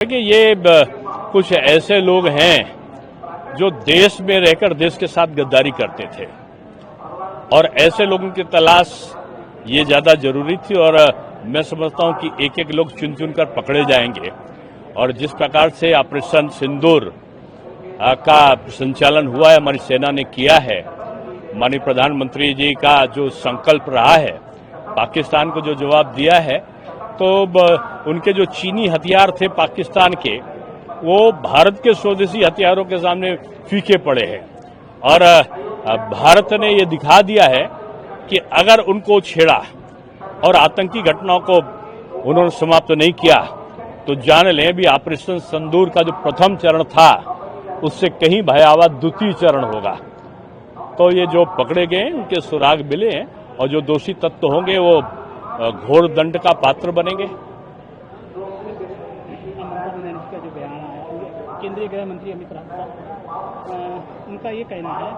देखिए ये कुछ ऐसे लोग हैं जो देश में रहकर देश के साथ गद्दारी करते थे और ऐसे लोगों की तलाश ये ज्यादा जरूरी थी और मैं समझता हूं कि एक एक लोग चुन चुन कर पकड़े जाएंगे और जिस प्रकार से ऑपरेशन सिंदूर का संचालन हुआ है, हमारी सेना ने किया है, माननीय प्रधानमंत्री जी का जो संकल्प रहा है, पाकिस्तान को जो जवाब दिया है, तो उनके जो चीनी हथियार थे पाकिस्तान के, वो भारत के स्वदेशी हथियारों के सामने फीके पड़े हैं और भारत ने ये दिखा दिया है कि अगर उनको छेड़ा और आतंकी घटनाओं को उन्होंने समाप्त नहीं किया तो जान लें भी ऑपरेशन सिंदूर का जो प्रथम चरण था उससे कहीं भयावह द्वितीय चरण होगा। तो ये जो पकड़े गए उनके सुराग मिले हैं और जो दोषी तत्व होंगे वो घोर दंड का पात्र बनेंगे। का जो बयान आया केंद्रीय गृह मंत्री अमित शाह, उनका ये कहना है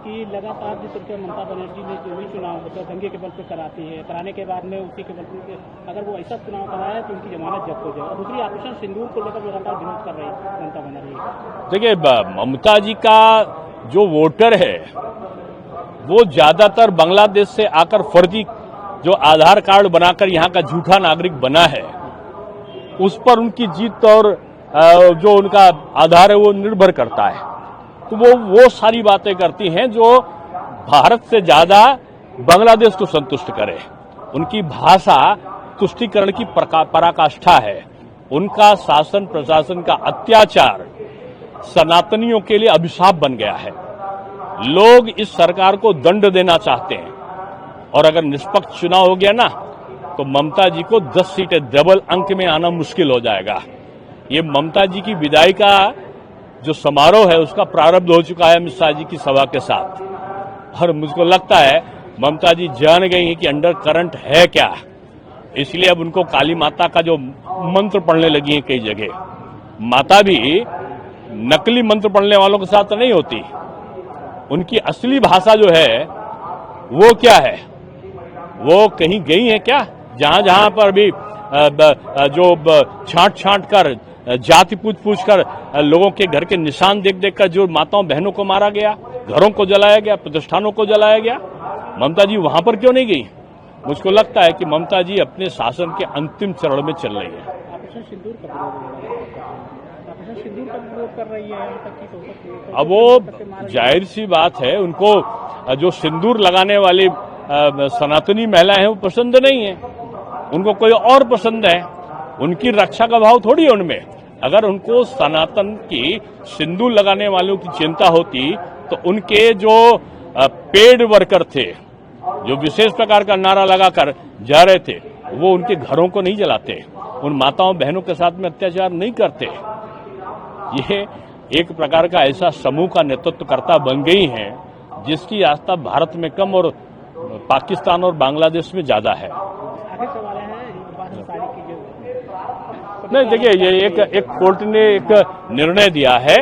कि लगातार जिस तरीके ममता बनर्जी ने जो भी चुनाव दंगे के बल पर कराती है, कराने के बाद में उसी के बल पर अगर वो ऐसा चुनाव कराया तो उनकी जमानत जब्त हो जाए। और दूसरी ऑपरेशन सिंदूर को लेकर लगातार विरोध कर रही है ममता बनर्जी। देखिए ममता जी का जो वोटर है वो ज्यादातर बांग्लादेश से आकर फर्जी जो आधार कार्ड बनाकर यहाँ का झूठा नागरिक बना है, उस पर उनकी जीत और जो उनका आधार है वो निर्भर करता है। तो वो सारी बातें करती हैं जो भारत से ज्यादा बांग्लादेश को संतुष्ट करे। उनकी भाषा तुष्टीकरण की पराकाष्ठा है। उनका शासन प्रशासन का अत्याचार सनातनियों के लिए अभिशाप बन गया है। लोग इस सरकार को दंड देना चाहते हैं और अगर निष्पक्ष चुनाव हो गया ना तो ममता जी को 10 सीटें डबल अंक में आना मुश्किल हो जाएगा। ये ममता जी की विदाई का जो समारोह है उसका प्रारंभ हो चुका है अमित शाह जी की सभा के साथ और मुझको लगता है ममता जी जान गई हैं कि अंडर करंट है क्या, इसलिए अब उनको काली माता का जो मंत्र पढ़ने लगी है कई जगह। माता भी नकली मंत्र पढ़ने वालों के साथ नहीं होती, उनकी असली भाषा जो है वो क्या है, वो कहीं गई है क्या जहां जहां पर भी जो छांट कर जाति पूछ कर लोगों के घर के निशान देख देख कर जो माताओं बहनों को मारा गया, घरों को जलाया गया, प्रतिष्ठानों को जलाया गया, ममता जी वहां पर क्यों नहीं गई? मुझको लगता है कि ममता जी अपने शासन के अंतिम चरण में चल रही है। अब वो जाहिर सी बात है, उनको जो सिंदूर लगाने वाली सनातनी महिलाएं हैं वो पसंद नहीं है, उनको कोई और पसंद है। उनकी रक्षा का भाव थोड़ी है उनमें। अगर उनको सनातन की सिंदूर लगाने वालों की चिंता होती तो उनके जो पेड वर्कर थे, जो विशेष प्रकार का नारा लगाकर जा रहे थे, वो उनके घरों को नहीं जलाते, उन माताओं बहनों के साथ में अत्याचार नहीं करते। ये एक प्रकार का ऐसा समूह का नेतृत्वकर्ता बन गई हैं जिसकी आस्था भारत में कम और पाकिस्तान और बांग्लादेश में ज्यादा है। नहीं, देखिए ये एक कोर्ट ने एक निर्णय दिया है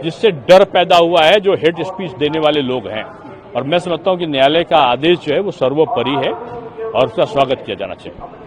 जिससे डर पैदा हुआ है जो हेट स्पीच देने वाले लोग हैं, और मैं समझता हूं कि न्यायालय का आदेश जो है वो सर्वोपरि है और उसका स्वागत किया जाना चाहिए।